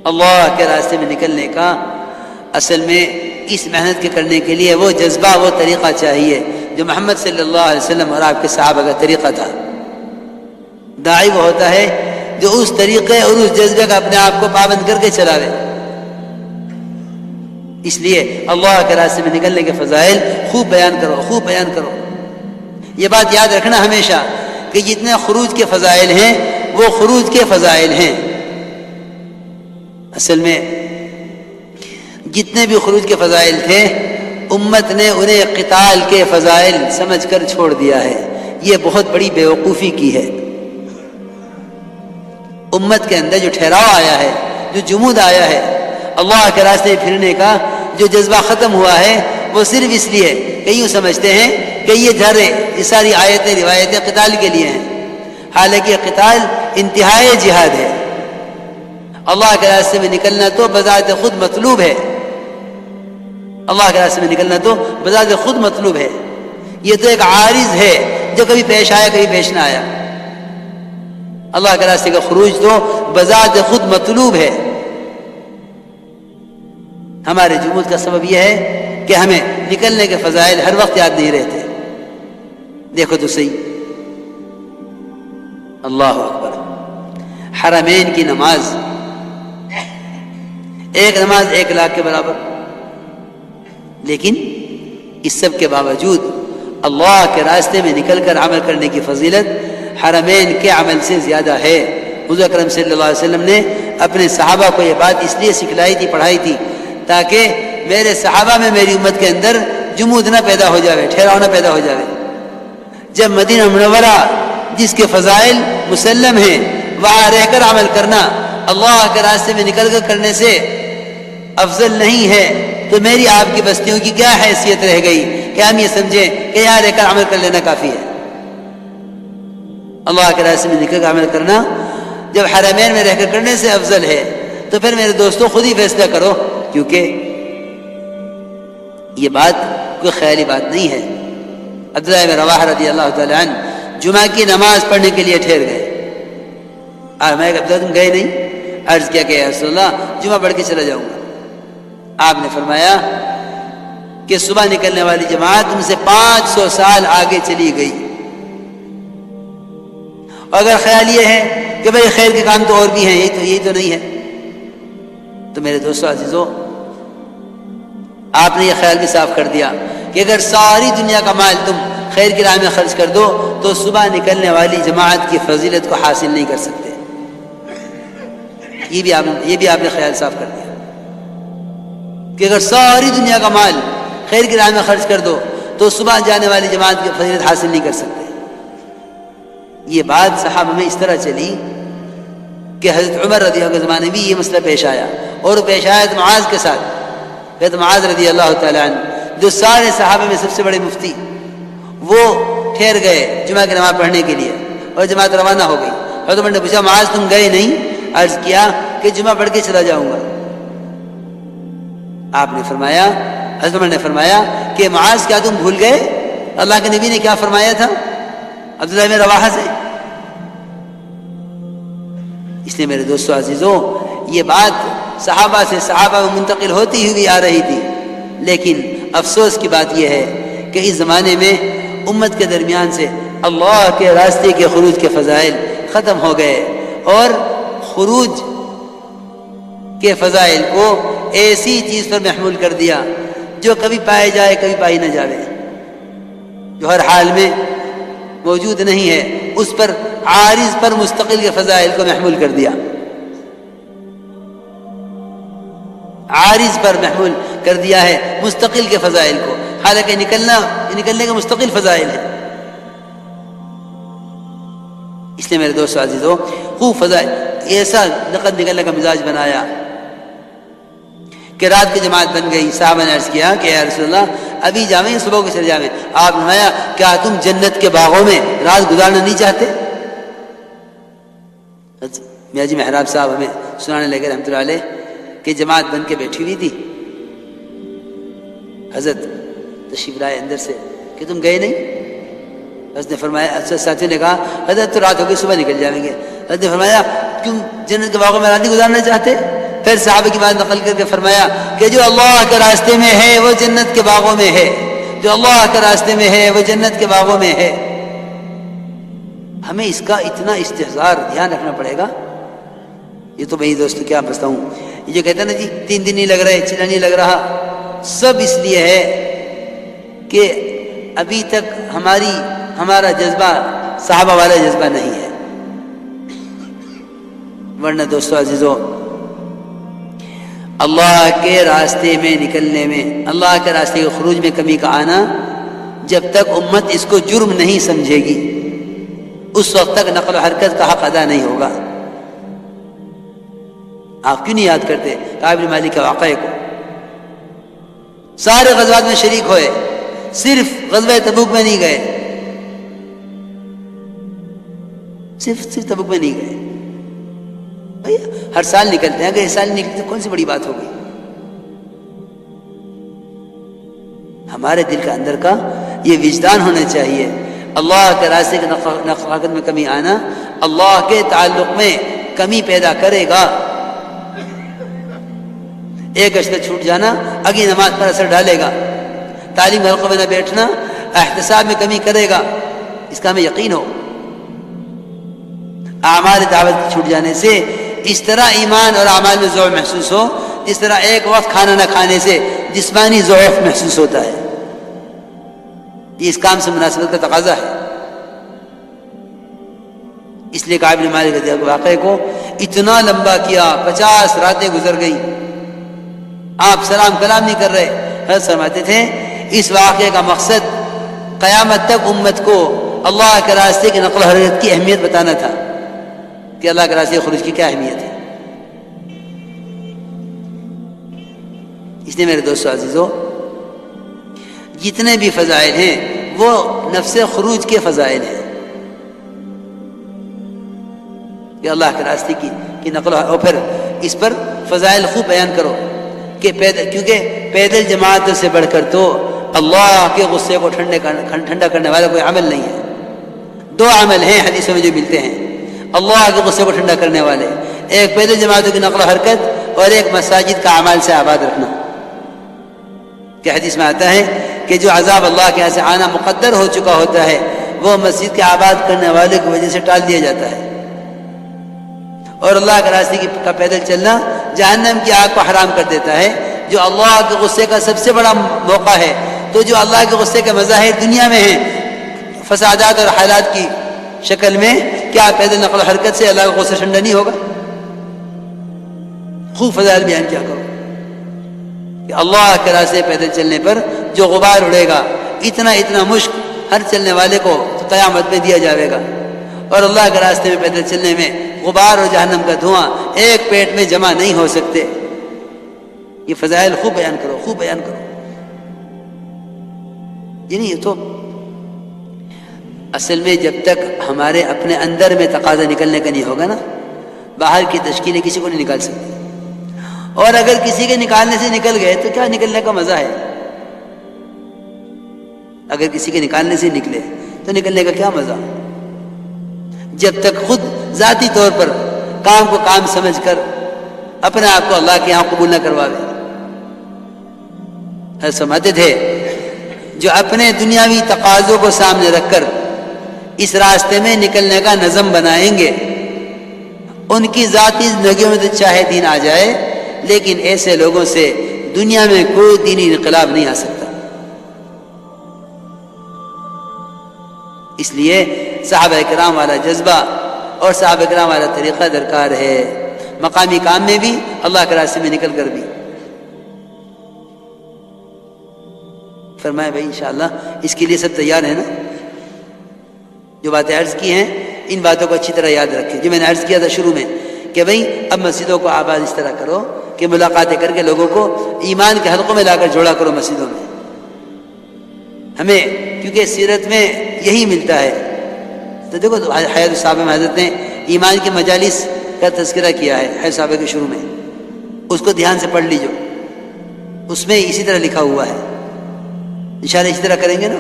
اللہ کے راستے میں نکلنے کا اصل میں اس محنت کے کرنے کے لیے وہ جذبہ، وہ طریقہ چاہیے جو محمد صلی اللہ علیہ وسلم اور آپ کے صحابہ کا طریقہ تھا۔ داعی وہ ہوتا ہے جو اس طریقے اور اس جذبے کا اپنے آپ کو پابند کر کے چلاوے۔ اس لیے اللہ کے راستے میں نکلنے کے فضائل خوب بیان کرو، خوب بیان کرو۔ یہ بات یاد رکھنا ہمیشہ کہ جتنے خروج کے فضائل ہیں وہ خروج کے فضائل ہیں۔ اصل میں جتنے بھی خروج کے فضائل تھے امت نے انہیں قتال کے فضائل سمجھ کر چھوڑ دیا ہے۔ یہ بہت بڑی بیوقوفی کی ہے۔ امت کے اندر جو ٹھہراؤ آیا ہے، جو جمود آیا ہے، اللہ کے راستے پھرنے کا جو جذبہ ختم ہوا ہے، وہ صرف اس لیے کہ یوں سمجھتے ہیں کہ یہ ساری آیتیں روایتیں قتال کے لیے ہیں، حالانکہ قتال انتہائی جہاد ہے۔ اللہ کے راستے میں نکلنا تو بذات خود مطلوب ہے، اللہ کے راستے میں نکلنا تو بذات خود مطلوب ہے۔ یہ تو ایک عارض ہے جو کبھی پیش آیا کبھی پیش نہ آیا۔ اللہ کے راستے کا خروج تو بذات خود مطلوب ہے۔ ہمارے جمود کا سبب یہ ہے کہ ہمیں نکلنے کے فضائل ہر وقت یاد نہیں رہتے۔ دیکھو تو صحیح، اللہ اکبر، حرمین کی نماز، ایک نماز 1 لاکھ کے برابر، لیکن اس سب کے باوجود اللہ کے راستے میں نکل کر عمل کرنے کی فضیلت حرمین کے عمل سے زیادہ ہے۔ حضور اکرم صلی اللہ علیہ وسلم نے اپنے صحابہ کو یہ بات اس لیے سکھلائی تھی، پڑھائی تھی، تاکہ میرے صحابہ میں، میری امت کے اندر جمود نہ پیدا ہو جاوے، ٹھہراؤ نہ پیدا ہو جاوے۔ جب مدینہ منورہ جس کے فضائل مسلم ہیں وہاں رہ کر عمل کرنا اللہ کے راستے میں نکل کر کرنے سے افضل نہیں ہے، تو میری آپ کی بستیوں کی کیا حیثیت رہ گئی کہ ہم یہ سمجھیں کہ یہاں رہ کر عمل کر لینا کافی ہے۔ اللہ کے راستے میں نکل کر عمل کرنا جب حرمین میں رہ کر کرنے سے افضل ہے، تو پھر میرے دوستوں خود ہی فیصلہ کرو، کیونکہ یہ بات کوئی خیالی بات نہیں ہے۔ عبداللہ بن رواحہ رضی اللہ تعالی عنہ جمعہ کی نماز پڑھنے کے لیے ٹھہر گئے۔ میں کہا تم گئے نہیں؟ عرض کیا کہ یا رسول اللہ جمعہ پڑھ کے چلا جاؤں گا۔ آپ نے فرمایا کہ صبح نکلنے والی جماعت تم سے 500 سال آگے چلی گئی۔ اگر خیال یہ ہے کہ بھئی خیر کے کام تو اور بھی ہیں، یہی تو نہیں ہے، تو میرے دوستو عزیزو، آپ نے یہ خیال بھی صاف کر دیا کہ اگر ساری دنیا کا مال تم خیر کی راہ میں خرچ کر دو تو صبح نکلنے والی جماعت کی فضیلت کو حاصل نہیں کر سکتے۔ یہ بھی آپ نے خیال صاف کر دیا کہ اگر ساری دنیا کا مال خیر کی راہ میں خرچ کر دو تو صبح جانے والی جماعت کی فضیلت حاصل نہیں کر سکتے۔ یہ بات صحابہ میں اس طرح چلی کہ حضرت عمر رضی اللہ عنہ کے زمانے میں یہ مسئلہ پیش آیا، اور پیش آیا تو معاذ کے ساتھ۔ حضرت معاذ رضی اللہ تعالی عنہ جو سارے صحابہ میں سب سے بڑے مفتی، وہ ٹھہر گئے جمعہ کی نماز پڑھنے کے لیے اور جماعت روانہ ہو گئی۔ حضرت عمر نے پوچھا معاذ تم گئے نہیں؟ عرض کیا کہ جمعہ پڑھ کے چلا جاؤں گا۔ آپ نے فرمایا، حضرت عمر نے فرمایا کہ معاذ کیا تم بھول گئے اللہ کے نبی نے کیا فرمایا تھا عبداللہ بن رواحہ سے؟ اس لیے میرے دوستو عزیزوں، یہ بات صحابہ سے صحابہ میں منتقل ہوتی ہوئی آ رہی تھی، لیکن افسوس کی بات یہ ہے کہ اس زمانے میں امت کے درمیان سے اللہ کے راستے کے خروج کے فضائل ختم ہو گئے، اور خروج کے فضائل کو ایسی چیز پر محمول کر دیا جو کبھی پائے جائے کبھی پائی نہ جاوے، جو ہر حال میں موجود نہیں ہے، اس پر عارض پر مستقل کے فضائل کو محمول کر دیا، عارض پر محمول کر دیا ہے مستقل کے فضائل کو، حالانکہ نکلنے کے مستقل فضائل ہیں۔ اس لیے میرے دوستو عزیزو، خوب فضائل ایسا نقد نکلنے کا مزاج بنایا کہ رات کی جماعت بن گئی۔ صحابہ نے عرض کیا کہ یا رسول اللہ ابھی جاویں صبح کو چلے جاویں؟ آپ نے فرمایا کیا تم جنت کے باغوں میں رات گزارنا نہیں چاہتے؟ میاں جی محراب صاحب ہمیں سنانے لگے رحمۃ اللہ علیہ کہ جماعت بن کے بیٹھی ہوئی تھی، حضرت تشریف لائے اندر سے کہ تم گئے نہیں؟ حضرت نے فرمایا، ساتھی نے کہا حضرت تو رات ہو گئی صبح نکل جائیں گے۔ حضرت نے فرمایا کیوں جنت کے باغوں میں رات نہیں گزارنا چاہتے؟ پھر صحابہ کی بات نقل کر کے فرمایا کہ جو اللہ کے راستے میں ہے وہ جنت کے باغوں میں ہے، جو اللہ کے راستے میں ہے وہ جنت کے باغوں میں ہے۔ ہمیں اس کا اتنا استحضار دھیان رکھنا پڑے گا۔ یہ تو بھائی دوستو کیا بتاؤں، یہ جو کہتے ہیں نا جی 3 دن نہیں لگ رہے، چلا نہیں لگ رہا، سب اس لیے ہے کہ ابھی تک ہمارا جذبہ صحابہ والا جذبہ نہیں ہے۔ ورنہ دوستو عزیزو، اللہ کے راستے میں نکلنے میں، اللہ کے راستے کے خروج میں کمی کا آنا، جب تک امت اس کو جرم نہیں سمجھے گی اس وقت تک نقل و حرکت کا حق ادا نہیں ہوگا۔ آپ کیوں نہیں یاد کرتے کعب بن مالک کے واقعے کو؟ سارے غزوات میں شریک ہوئے، صرف غزوہ تبوک میں نہیں گئے، صرف تبوک میں نہیں گئے۔ ہر سال نکلتے ہیں، اگر اس سال نہیں نکلتے کون سی بڑی بات ہو گئی؟ ہمارے دل کے اندر کا یہ وجدان ہونا چاہیے، اللہ کے راستے کے نقل و حرکت میں کمی آنا اللہ کے تعلق میں کمی پیدا کرے گا۔ ایک اشتہ چھوٹ جانا اگلی نماز پر اثر ڈالے گا، تعلیم حلقوں میں نہ بیٹھنا احتساب میں کمی کرے گا، اس کا ہمیں یقین ہو۔ اعمال دعوت چھوٹ جانے سے اس طرح ایمان اور اعمال میں ضعف محسوس ہو، اس طرح ایک وقت کھانا نہ کھانے سے جسمانی ضعف محسوس ہوتا ہے۔ یہ اس کام سے مناسبت کا تقاضا ہے۔ اس لیے کعب بن مالک کے واقعے کو اتنا لمبا کیا، 50 راتیں گزر گئی، آپ سلام کلام نہیں کر رہے۔ حضرت فرماتے تھے اس واقعے کا مقصد قیامت تک امت کو اللہ کے راستے کی نقل و حرکت کی اہمیت بتانا تھا کہ اللہ کے راستے خروج کی کیا اہمیت ہے۔ اس لیے میرے دوستو عزیزو، جتنے بھی فضائل ہیں وہ نفس خروج کے فضائل ہیں کہ اللہ کے راستے کی نقل اور پھر اس پر فضائل خوب بیان کرو کہ کیونکہ پیدل جماعتوں سے بڑھ کر تو اللہ کے غصے کو ٹھنڈا کرنے والا کوئی عمل نہیں ہے۔ 2 عمل ہیں حدیثوں میں جو ملتے ہیں اللہ کے غصے کو ٹھنڈا کرنے والے، ایک پیدل جماعتوں کی نقل و حرکت اور ایک مساجد کا اعمال سے آباد رکھنا۔ کہ حدیث میں آتا ہے کہ جو عذاب اللہ کے یہاں سے آنا مقدر ہو چکا ہوتا ہے وہ مسجد کے آباد کرنے والے کی وجہ سے ٹال دیا جاتا ہے، اور اللہ کے راستے کا پیدل چلنا جہنم کی آگ کو حرام کر دیتا ہے، جو اللہ کے غصے کا سب سے بڑا موقع ہے۔ تو جو اللہ کے غصے کے مظاہر دنیا میں ہیں فسادات اور حالات کی شکل میں، کیا پیدل نقل و حرکت سے اللہ کا غصہ ٹھنڈا نہیں ہوگا؟ خوب فضائل بیان کیا کرو کہ اللہ کے راستے پیدل چلنے پر جو غبار اڑے گا، اتنا مشک ہر چلنے والے کو قیامت میں دیا جائے گا، اور اللہ کے راستے میں پیدل چلنے میں غبار اور جہنم کا دھواں ایک پیٹ میں جمع نہیں ہو سکتے۔ یہ فضائل خوب بیان کرو، خوب بیان کرو۔ یہ تو اصل میں جب تک ہمارے اپنے اندر میں تقاضا نکلنے کا نہیں ہوگا نا، باہر کی تشکیلیں کسی کو نہیں نکال سکتی، اور اگر کسی کے نکالنے سے نکل گئے تو کیا نکلنے کا مزہ ہے؟ اگر کسی کے نکالنے سے نکلے تو نکلنے کا کیا مزہ؟ جب تک خود ذاتی طور پر کام کو کام سمجھ کر اپنے آپ کو اللہ کے یہاں قبول نہ کرواوے۔ سمجھتے تھے جو اپنے دنیاوی تقاضوں کو سامنے رکھ کر اس راستے میں نکلنے کا نظم بنائیں گے، ان کی ذاتی زندگیوں میں تو چاہے دین آ جائے، لیکن ایسے لوگوں سے دنیا میں کوئی دینی انقلاب نہیں آ سکتا۔ اس لیے صحابہ کرام والا جذبہ اور صحابہ کرام والا طریقہ درکار ہے، مقامی کام میں بھی، اللہ کے راستے میں نکل کر بھی۔ فرمایا بھائی انشاءاللہ اس کے لیے سب تیار ہیں نا؟ جو باتیں عرض کی ہیں ان باتوں کو اچھی طرح یاد رکھیں، جو میں نے عرض کیا تھا شروع میں کہ بھائی اب مسجدوں کو آباد اس طرح کرو کہ ملاقاتیں کر کے لوگوں کو ایمان کے حلقوں میں لا کر جوڑا کرو مسجدوں میں۔ ہمیں کیونکہ سیرت میں یہی ملتا ہے، تو دیکھو حیات الصحابہ میں حضرت نے ایمان کی مجالس کا تذکرہ کیا ہے حیات الصحابہ کے شروع میں، اس کو دھیان سے پڑھ لیجو، اس میں اسی طرح لکھا ہوا ہے۔ انشاءاللہ اسی طرح کریں گے نا۔